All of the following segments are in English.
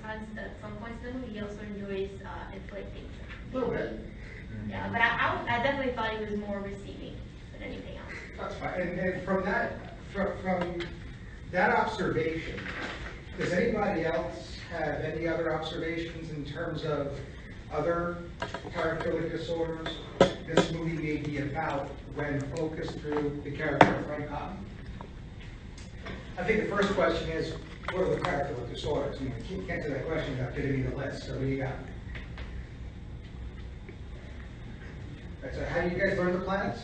sometimes at some points in the movie he also enjoys inflicting. A little bit. Yeah, but I definitely thought he was more receiving than anything else. That's fine. And from that observation, does anybody else have any other observations in terms of other paraphilic disorders this movie may be about when focused through the character of Frank Cotton? I think the first question is, what are the paraphilic disorders? You can't answer that question without giving me the list. So what do you got? So how do you guys learn the planets?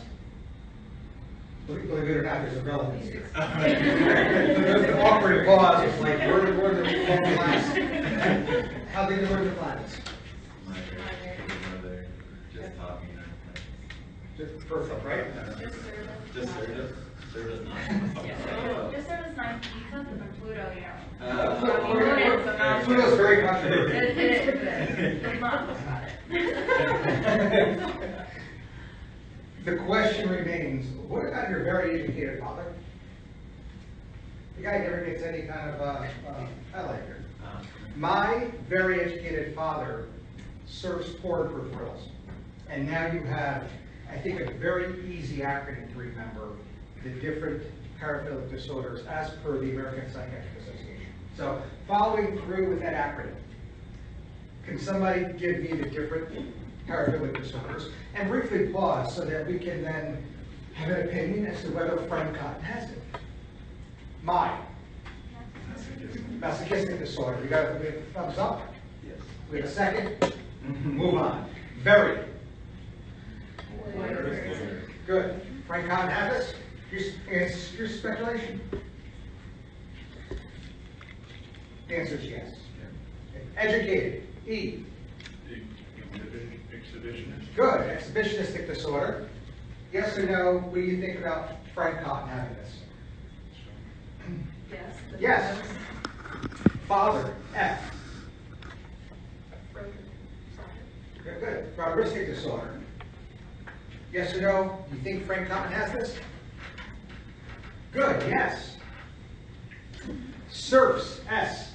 Believe it or not, there's a relevance here. The awkward pause is like, where the planets? How did you learn the planets? My mother just taught me how to Just perfect, right? Just served us. Served us not. Just sort of nice because of Pluto, you know. Pluto's very controversial. It is. Let's not talk about it. The question remains, what about your very educated father? The guy never gets any kind of highlight here. My very educated father serves porn for thrills. And now you have, I think, a very easy acronym to remember the different paraphilic disorders as per the American Psychiatric Association. So following through with that acronym, can somebody give me the different paraphilic disorders and briefly pause so that we can then have an opinion as to whether Frank Cotton has it? Masochistic disorder. We got a thumbs up? Yes. We have a second? Move on. Very. Good. Frank Cotton has this? Your speculation? The answer is yes. Educated. E. Exhibitionist. Good. Exhibitionistic disorder. Yes or no? What do you think about Frank Cotton having this? Yes. Yes. Father. F. Good. Good. Fibristic disorder. Yes or no? You think Frank Cotton has this? Good. Yes. Serfs. S.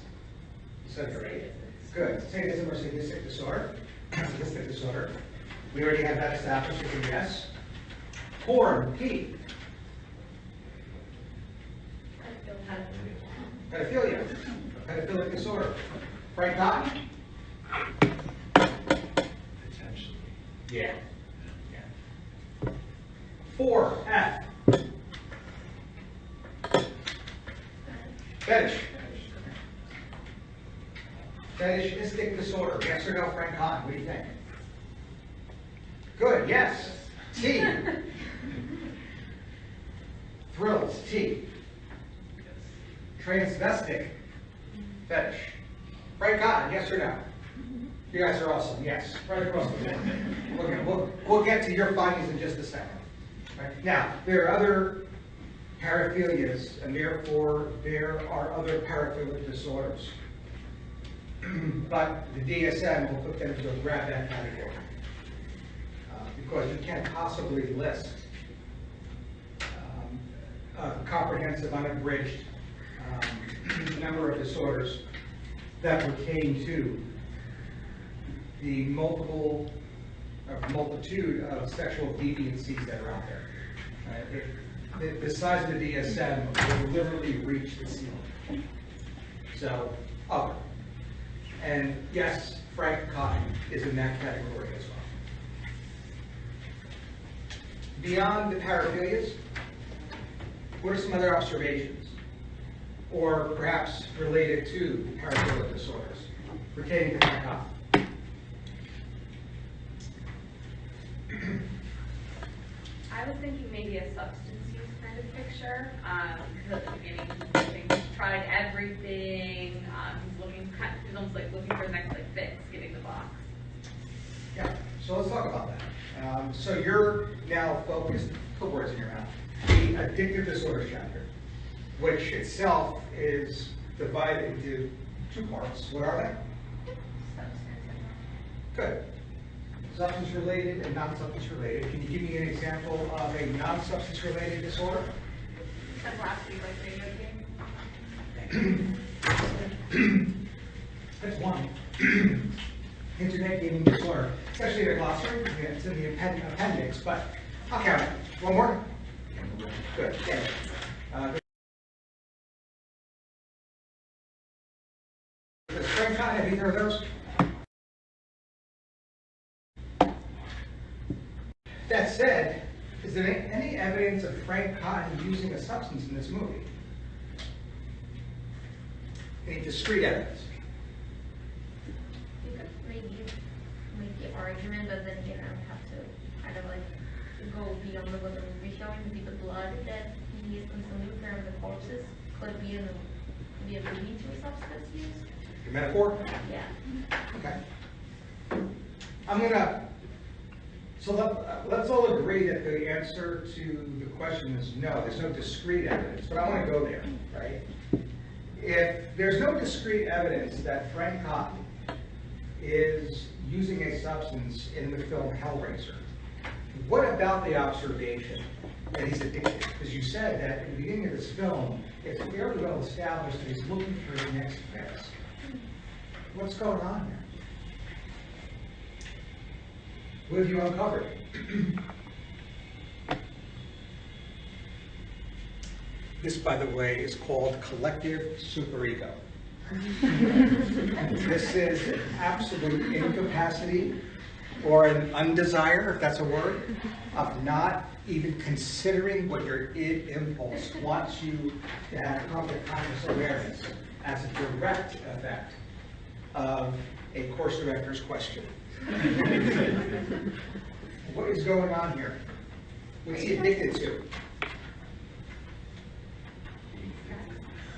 You said it right. Good. Sadism or sadistic disorder. Sadistic disorder. We already have that established. It's a yes. Porn. P. Pedophilia. Pedophilic disorder. Frank Cotton? Potentially. Yeah. 4. F. Fetish. Fetishistic disorder. Yes or no, Frank Cotton? What do you think? Good. Yes. T. Thrills. T. Transvestic fetish. Frank Cotton, yes or no? You guys are awesome, yes. Right across the board. We'll get to your findings in just a second. Right. Now, there are other paraphilias, and therefore there are other paraphilic disorders. But the DSM will put them to grab that category. Because you can't possibly list a comprehensive, unabridged number of disorders that pertain to the multitude of sexual deviancies that are out there. The size of the DSM will literally reach the ceiling. So, other. And yes, Frank Cotton is in that category as well. Beyond the paraphilias, what are some other observations? Or perhaps related to paraphilic disorders pertaining to Frank Cotton? I was thinking maybe a substance use kind of picture. Because at the beginning he's tried everything. He's almost like looking for the next like fix, getting the box. Yeah, so let's talk about that. So you're now focused, put words in your mouth, the addictive disorders chapter, which itself is divided into 2 parts. What are they? Good. Substance related and non-substance related. Can you give me an example of a non-substance related disorder? Said last week, like video game. That's one. Internet gaming disorder, especially in the glossary, it's in the appendix, but I'll count it. One more? Good. Yeah. Does Frank Cotton have either of those? That said, is there any evidence of Frank Cotton using a substance in this movie? Any discrete evidence? You could maybe make the argument, but then again, I would have to kind of like go beyond what the movie showing. Maybe the blood that he is consuming from the corpses could be a lead to a substance use. Your metaphor? Yeah. Okay. I'm gonna, so let's all agree that the answer to the question is no, there's no discrete evidence, but I want to go there, right? If there's no discrete evidence that Frank Cotton is using a substance in the film Hellraiser, what about the observation that he's addicted? Because you said that at the beginning of this film, it's fairly well established that he's looking for the next fix. What's going on there? What have you uncovered? This, by the way, is called collective superego. This is an absolute incapacity or an undesire, if that's a word, of not even considering what your id impulse wants you to have public conscious awareness as a direct effect of a course director's question. What is going on here? What's he addicted to?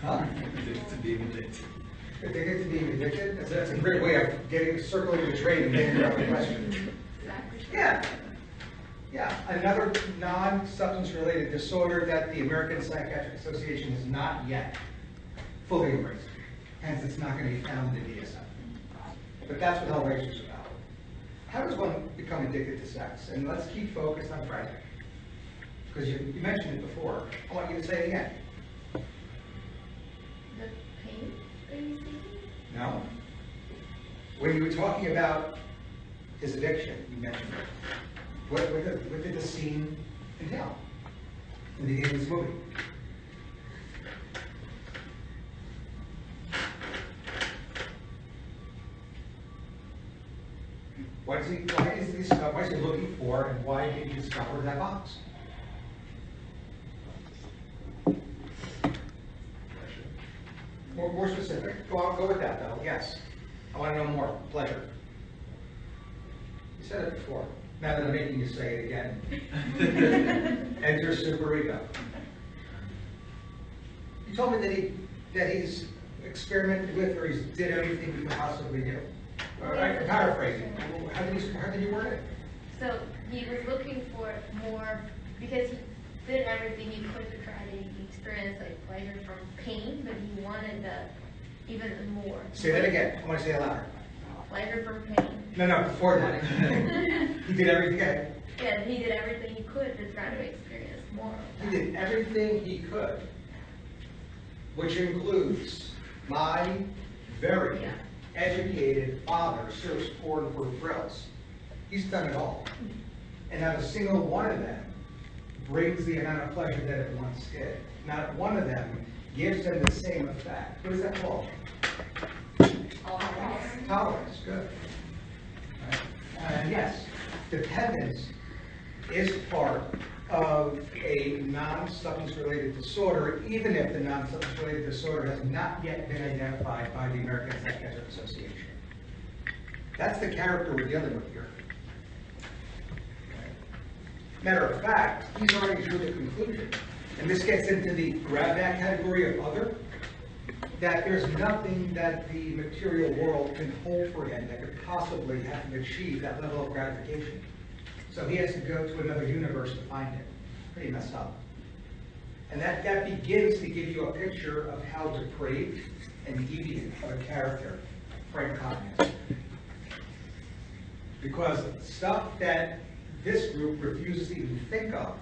Huh? Addicted to being addicted. Addicted to being addicted? That's a great way of circling the train and getting around the question. Yeah. Yeah, another non-substance related disorder that the American Psychiatric Association has not yet fully embraced. Hence, it's not going to be found in the DSM. But that's what Hellraiser is about. How does one become addicted to sex? And let's keep focused on Frank, because you mentioned it before. I want you to say it again. The pain that he's seeking? No. When you were talking about his addiction, you mentioned it. What did the scene entail in the beginning of this movie? What is he looking for, and why did he discover that box? More specific. Go with that, though. Yes. I want to know more. Pleasure. You said it before. Now that I'm making you say it again. Enter superego. You told me that he's experimented with, or he's did everything he could possibly do. I'm paraphrasing. How did you word it? So he was looking for more, because he did everything he could to try to experience like pleasure from pain, but he wanted even more. Say that again. I want to say it louder. Pleasure from pain. No, before that. He did everything. Yeah, he did everything he could to try to experience more of He that. did everything he could, which includes my very educated father serves porn for thrills. He's done it all. And not a single one of them brings the amount of pleasure that it once did. Not one of them gives them the same effect. What is that called? Tolerance. Good. Yes, dependence is part of a non-substance related disorder, even if the non-substance related disorder has not yet been identified by the American Psychiatric Association. That's the character we're dealing with here. Matter of fact, he's already drew the conclusion, and this gets into the grab bag category of other, that there's nothing that the material world can hold for him that could possibly have him achieve that level of gratification. So he has to go to another universe to find it. Pretty messed up. And that begins to give you a picture of how depraved and deviant of a character Frank Cotton is. Because stuff that this group refuses to even think of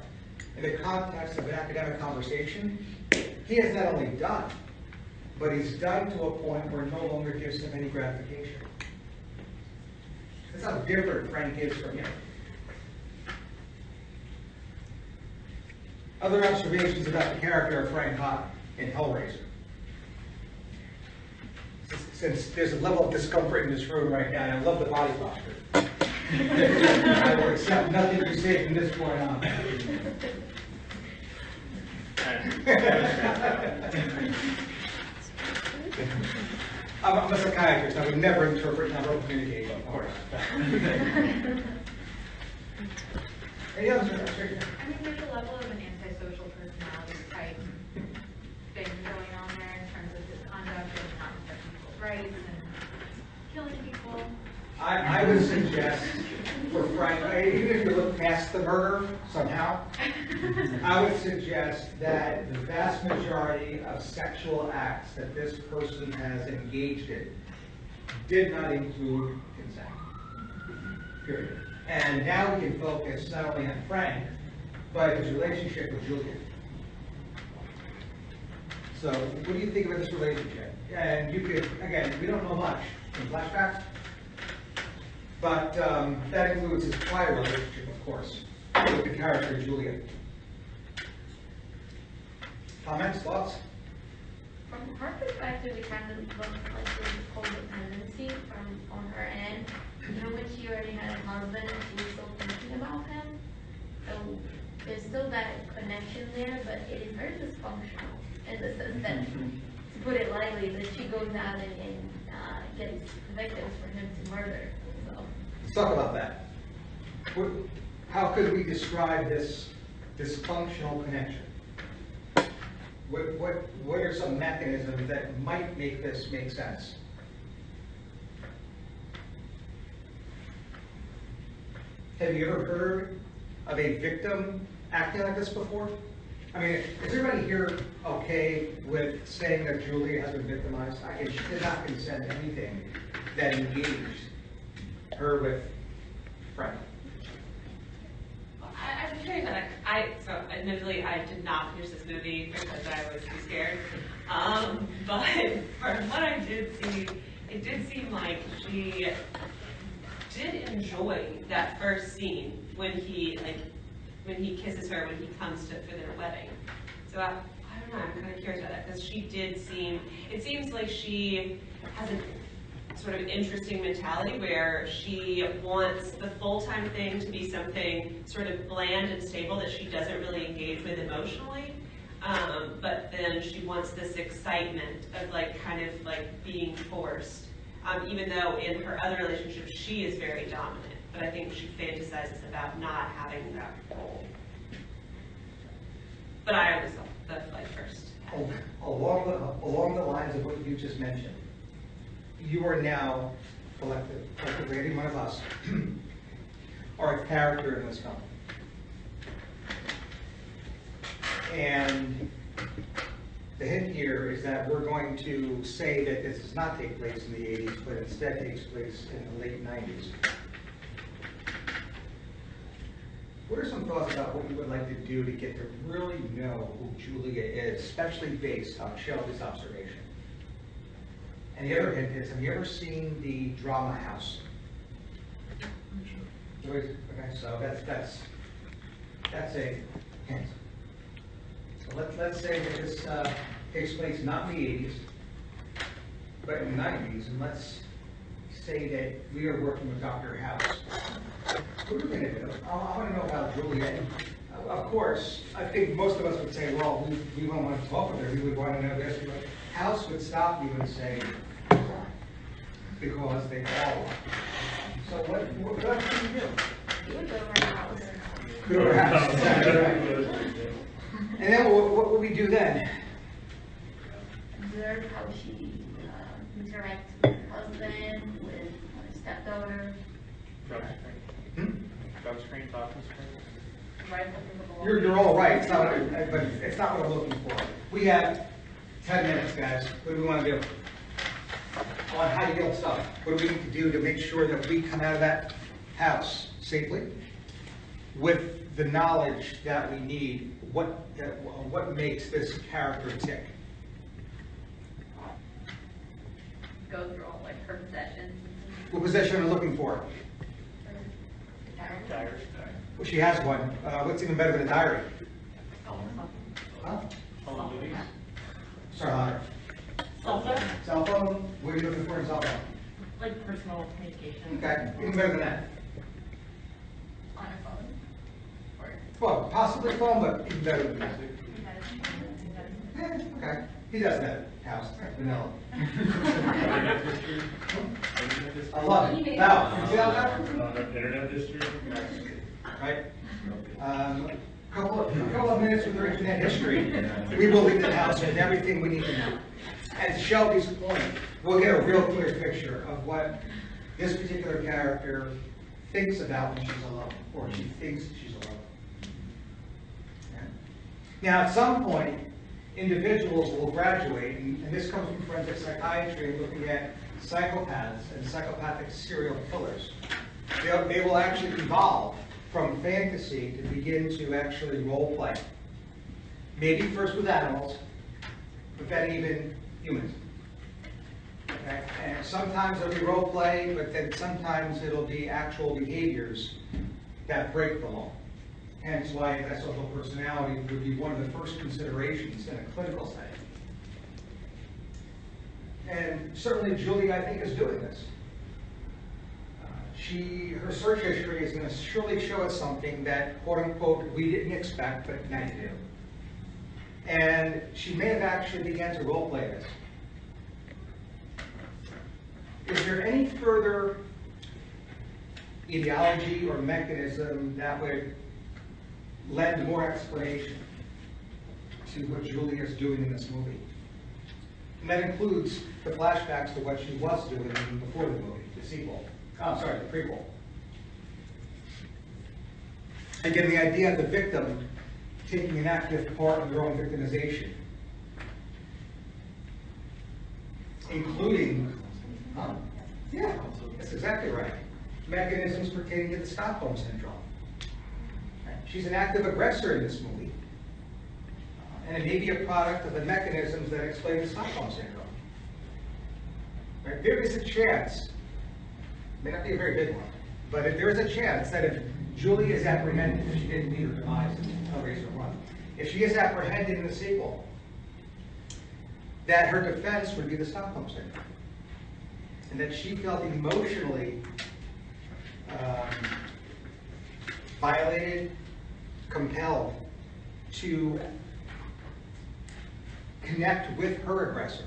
in the context of an academic conversation, he has not only done, but he's done to a point where it no longer gives him any gratification. That's how different Frank is from him. Other observations about the character of Frank Hott in Hellraiser. Since there's a level of discomfort in this room right now, and I love the body posture, I will accept nothing you say from this point on. I'm a psychiatrist. I would never interpret, never communicate, of course. Any other observations? I mean, there's a level of an antisocial personality type thing going on there in terms of his conduct and not respecting people's rights and killing people. I would suggest for Frank, even if you look past the murder somehow, I would suggest that the vast majority of sexual acts that this person has engaged in did not include consent. Period. And now we can focus not only on Frank, but his relationship with Julia. So, what do you think about this relationship? And you could, again, we don't know much in flashbacks, but that includes his prior relationship, of course, with the character Julia. Comments, thoughts? From her perspective, it kind of looks like there's codependency on her end. You know, when she already had a husband and she was still thinking about him. So there's still that connection there, but it is very dysfunctional in the sense that, to put it lightly, that she goes out and gets victims for him to murder. So. Let's talk about that. How could we describe this dysfunctional connection? What are some mechanisms that might make this make sense? Have you ever heard of a victim acting like this before? I mean, is everybody here okay with saying that Julia has been victimized? She did not consent to anything that engaged her with Frank. I was curious that so admittedly, I did not finish this movie because I was too scared. But from what I did see, it did seem like she did enjoy that first scene when he kisses her when he comes for their wedding. So I don't know, I'm kind of curious about that because it seems like she has a sort of interesting mentality where she wants the full-time thing to be something sort of bland and stable that she doesn't really engage with emotionally. But then she wants this excitement of kind of being forced. Even though in her other relationships she is very dominant, but I think she fantasizes about not having that role. But I always thought the first. Along the lines of what you just mentioned, you are now collectively, any one of us, are a character in this film. And the hint here is that we're going to say that this does not take place in the 80s, but instead takes place in the late 90s. What are some thoughts about what you would like to do to get to really know who Julia is, especially based on Shelby's observation? And the other hint is, have you ever seen the Drama House? Okay, so that's a hint. So let's say that this takes place not in the 80s, but in the 90s, and let's say that we are working with Dr. House. What are we going to do? I want to know about Juliet. Of course, I think most of us would say, well, we don't want to talk with her. We would want to know this. But House would stop you and say, because they all want. So what do you do? You would go to her house. Go to her house. Exactly right. And then what would we do then? Observe how she interacts with her husband, with her stepdaughter. Drug screen, talking screen. Right from the You're all right. It's not, but it's not what I'm looking for. We have 10 minutes, guys. What do we want to do? On how you get stuff. What do we need to do to make sure that we come out of that house safely with the knowledge that we need? What makes this character tick? go through all like her possessions. What possession are you looking for? Diary. Well, she has one. What's even better than a diary? Huh? Home movies. Sorry, Hunter. Cell phone, Cell phone? What are you looking for in cell phone? like personal communication. Okay, even better than that. On a phone. Or Well, possibly phone, but even better than that. Okay, he does that house, vanilla. Internet history? Internet history? I love it. Now, you see how that? Internet history? Right? Couple of minutes with our internet history. We will leave the house with everything we need to know. And to Shelby's point, we'll get a real clear picture of what this particular character thinks about when she's alone, or she thinks she's alone. Okay? Now, at some point, individuals will graduate, and this comes from forensic psychiatry, and looking at psychopaths and psychopathic serial killers. They will actually evolve from fantasy to begin to actually role play. Maybe first with animals, but then even humans. Okay? And sometimes it'll be role play, but then sometimes it'll be actual behaviors that break the law. Hence why antisocial personality would be one of the first considerations in a clinical setting. And certainly Julie, I think, is doing this. Her search history is going to surely show us something that, quote unquote, we didn't expect, but now you do. And she may have actually begun to role play this. Is there any further ideology or mechanism that would lend more explanation to what Julie is doing in this movie? And that includes the flashbacks to what she was doing before the movie, the sequel. Oh, sorry, the prequel. Again, the idea of the victim taking an active part in their own victimization, including, yeah, that's exactly right, mechanisms pertaining to the Stockholm Syndrome. She's an active aggressor in this movie, and it may be a product of the mechanisms that explain the Stockholm Syndrome. Right? There is a chance, may not be a very big one, but if there is a chance that if Julie is apprehended, if she didn't meet her demise in Hellraiser 1, if she is apprehended in the sequel, that her defense would be the Stockholm Syndrome, and that she felt emotionally violated, compelled to connect with her aggressor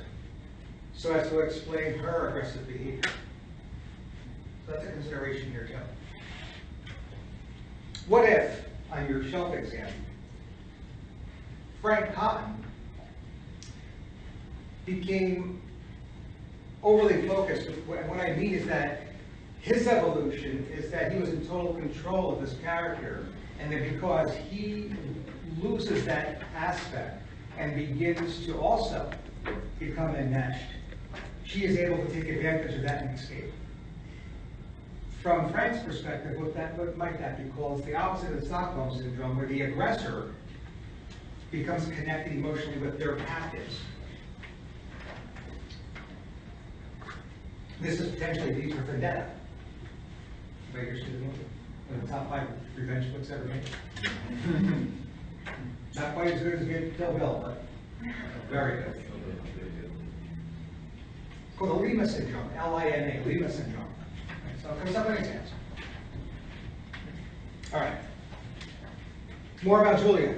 so as to explain her aggressive behavior. So that's a consideration here too. What if, on your shelf exam, Frank Cotton became overly focused? What I mean is that his evolution is that he was in total control of this character, and that because he loses that aspect and begins to also become enmeshed, she is able to take advantage of that and escape. From Frank's perspective, what might that be called? It's the opposite of the Stockholm Syndrome, where the aggressor becomes connected emotionally with their captives. This is potentially V for Vendetta. Anybody interested in one of the top 5 revenge books ever made? Not quite as good as Kill Bill, but very good. It's called the Lima Syndrome, L-I-M-A, Lima Syndrome. So it comes up in exams. All right. More about Julia.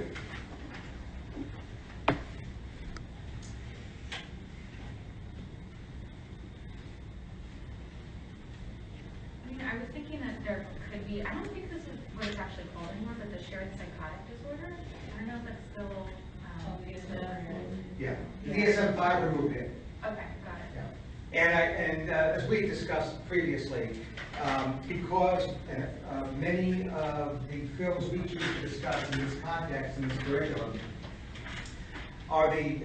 I was thinking that there could be, I don't think this is what it's actually called anymore, but the shared psychotic disorder. I don't know if that's still, Yeah. DSM-5 removed it. okay, got it. Yeah. And as we discussed previously, because many of the films we choose to discuss in this context, in this curriculum, are the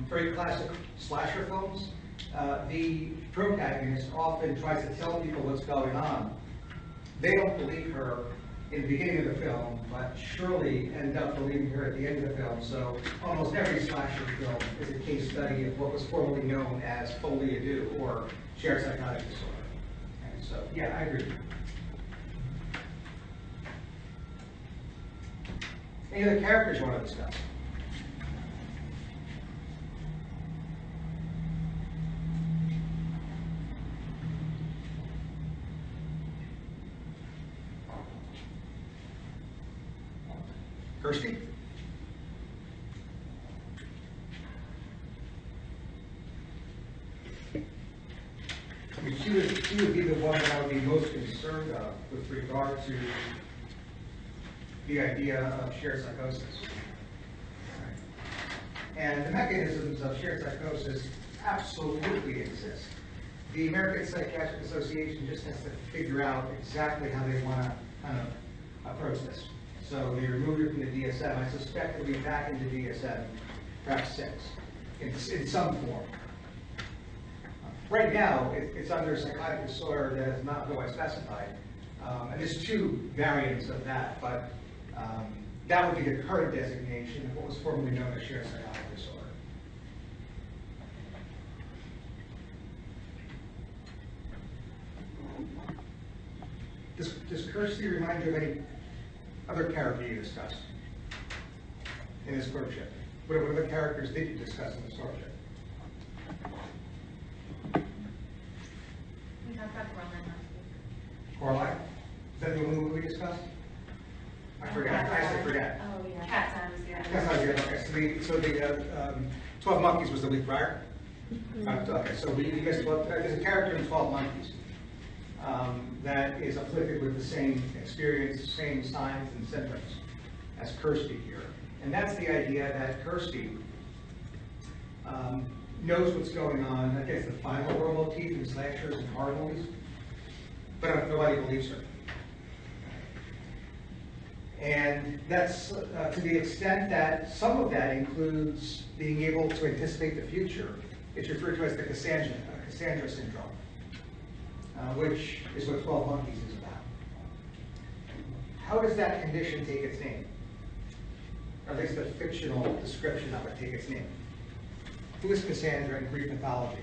very classic slasher films, the protagonist often tries to tell people what's going on. They don't believe her, in the beginning of the film, but surely end up believing her at the end of the film. So almost every slasher film is a case study of what was formerly known as folie à deux, or shared psychotic disorder. And so, yeah, I agree. Any other characters you want to discuss? Kirsty? I mean, she would be the one that I would be most concerned of with regard to the idea of shared psychosis. And the mechanisms of shared psychosis absolutely exist. The American Psychiatric Association just has to figure out exactly how they want to kind of approach this. So they removed it from the DSM. I suspect it'll be back into DSM, perhaps 6, in some form. Right now, it's under psychotic disorder that is not otherwise specified. And there's 2 variants of that, but that would be the current designation of what was formerly known as shared psychotic disorder. Does Kirsty remind you of any other character you discussed in this courtship? What other characters did you discuss in this courtship? We talked about Roman last week. Coraline? Is that the only movie we discussed? I forgot. I actually forgot. Oh, yeah. Cat's eyes, yeah. That's not good. Okay, so the 12 Monkeys was the week prior? Okay, so we missed 12, there's a character in 12 Monkeys that is afflicted with the same experience, same signs and symptoms as Kirsty here. And that's the idea that Kirsty knows what's going on, I guess the final world motif in slashers and horror movies, but nobody believes her. And that's to the extent that some of that includes being able to anticipate the future. It's referred to as the Cassandra syndrome, which is what 12 Monkeys is about. How does that condition take its name? Or at least the fictional description of it take its name? Who is Cassandra in Greek mythology?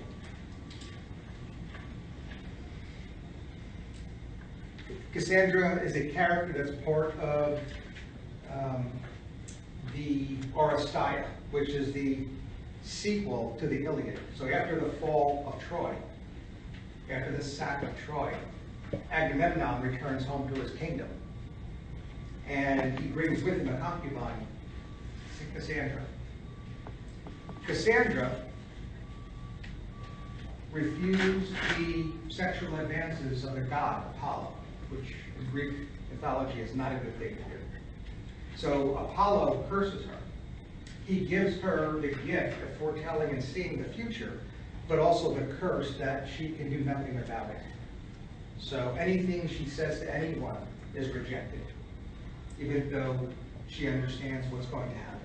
Cassandra is a character that's part of the Oresteia, which is the sequel to the Iliad. So after the fall of Troy, after the sack of Troy, Agamemnon returns home to his kingdom. And he brings with him a concubine, Cassandra. Cassandra refused the sexual advances of the god Apollo, which in Greek mythology is not a good thing to do. So Apollo curses her. He gives her the gift of foretelling and seeing the future, but also the curse that she can do nothing about it. So anything she says to anyone is rejected, even though she understands what's going to happen.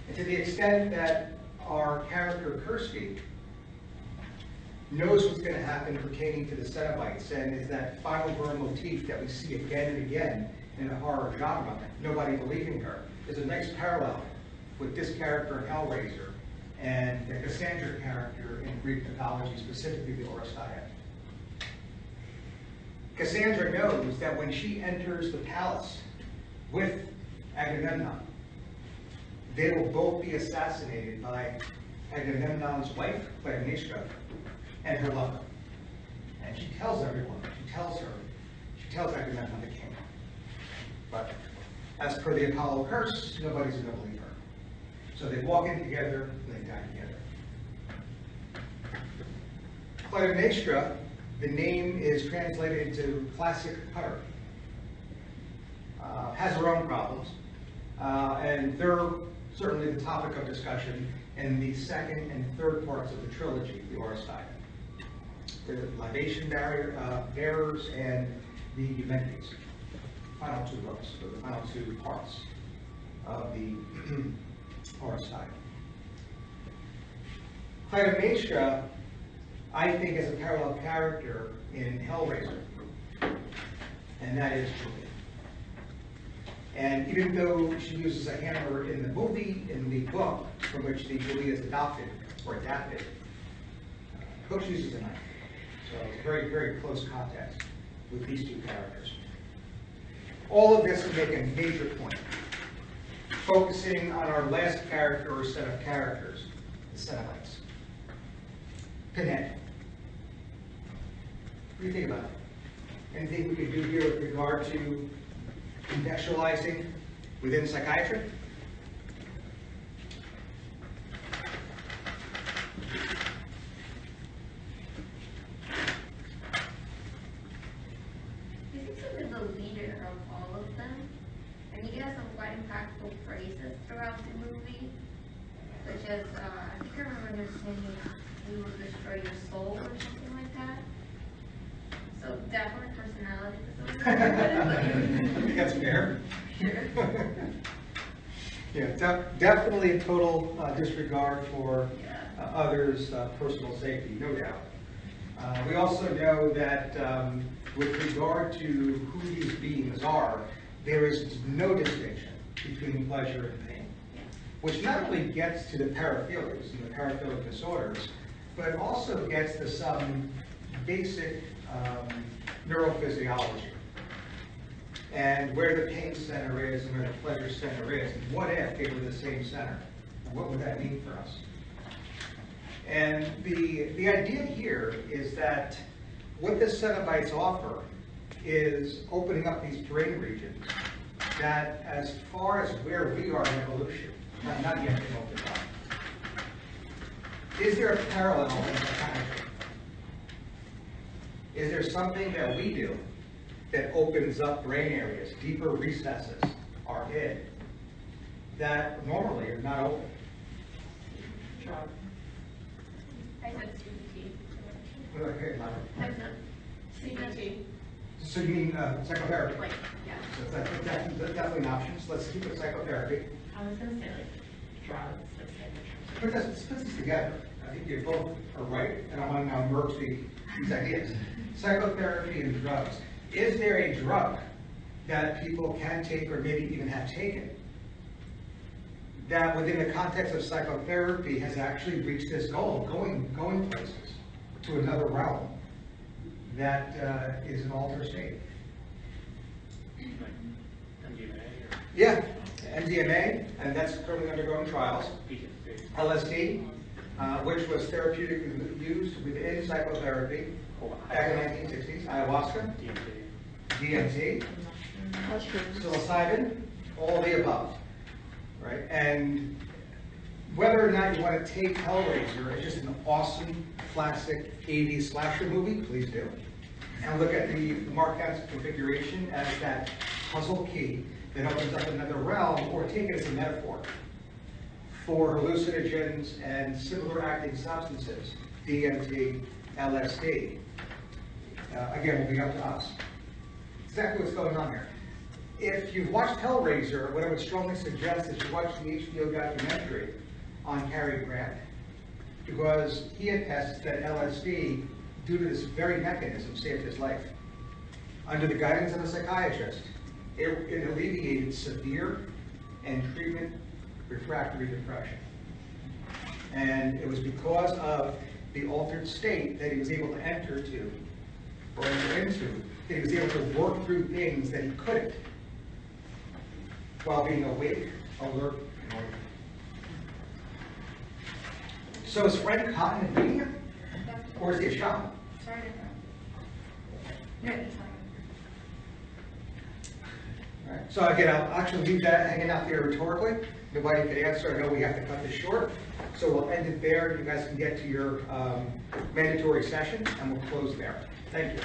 And to the extent that our character Kirsty knows what's going to happen pertaining to the Cenobites, and is that final burn motif that we see again and again in the horror genre, nobody believing her, is a nice parallel with this character in Hellraiser and the Cassandra character in Greek mythology, specifically the Oresteia. Cassandra knows that when she enters the palace with Agamemnon, they will both be assassinated by Agamemnon's wife, Clytemnestra, and her lover. And she tells everyone, she tells Agamemnon the king. But as per the Apollo curse, nobody's going to believe her. So they walk in together, and they die together. Clytemnestra, the name is translated into classic putter, has her own problems, and they're certainly the topic of discussion in the second and third parts of the trilogy, the Oresteia. The libation bearers and the Eumenides, final 2 books, so the final 2 parts of the Oresteia. Clytemnestra, I think, is a parallel character in Hellraiser. and that is Julie. And even though she uses a hammer in the movie, in the book from which the Julie is adopted or adapted, Coach uses a knife. So it's a very, very close contact with these two characters. All of this to make a major point, focusing on our last character or set of characters, the Cenobites. Pinhead. What do you think about it? Anything we could do here with regard to contextualizing within psychiatry? He seems to be the leader of all of them, and he has some quite impactful phrases throughout the movie, such as, I think I remember him saying, "We will destroy your soul," or something like that. So definitely personality disorder. I think that's fair. Sure. Yeah, definitely a total disregard for Yeah. others' personal safety, no doubt. We also know that with regard to who these beings are, there is no distinction between pleasure and pain, which not only gets to the paraphilias and the paraphilic disorders, but also gets to some basic neurophysiology and where the pain center is and where the pleasure center is. And what if they were the same center? What would that mean for us? And the idea here is that what the Cenobites offer is opening up these brain regions that, as far as where we are in evolution, have not yet been opened up. Is there a parallel in psychiatry? Is there something that we do that opens up brain areas, deeper recesses, our head, that normally are not open? I said CBT. Okay, Myra. I've done. CBT. So you mean psychotherapy? Like, yeah. So that's definitely an option. So let's keep it psychotherapy. I was gonna say like drugs, like psychotropic. Put this together. I think you both are right, and I want to now merge these ideas. Psychotherapy and drugs. Is there a drug that people can take or maybe even have taken that within the context of psychotherapy has actually reached this goal, going places to another realm that is an altered state? Like MDMA or Yeah, MDMA, and that's currently undergoing trials. PTSD. LSD, which was therapeutically used within psychotherapy back in the 1960s. Ayahuasca, DMT. DMT, psilocybin, all the above, right? And whether or not you want to take Hellraiser, it's just an awesome classic 80s slasher movie, please do. And look at the Mark Hansen configuration as that puzzle key that opens up another realm, or take it as a metaphor for hallucinogens and similar acting substances, DMT, LSD. Again, will be up to us. Exactly what's going on here. If you've watched Hellraiser, what I would strongly suggest is you watch the HBO documentary on Cary Grant, because he attests that LSD, due to this very mechanism, saved his life. Under the guidance of a psychiatrist, it alleviated severe and treatment refractory depression. And it was because of the altered state that he was able to enter into, that he was able to work through things that he couldn't while being awake, alert, and alert. So is Frank Cotton a medium? Or is he a shaman? Sorry to No, it's fine. All right. So again, I'll actually leave that hanging out there rhetorically. Nobody can answer. I know we have to cut this short. So we'll end it there. You guys can get to your mandatory session, and we'll close there. Thank you.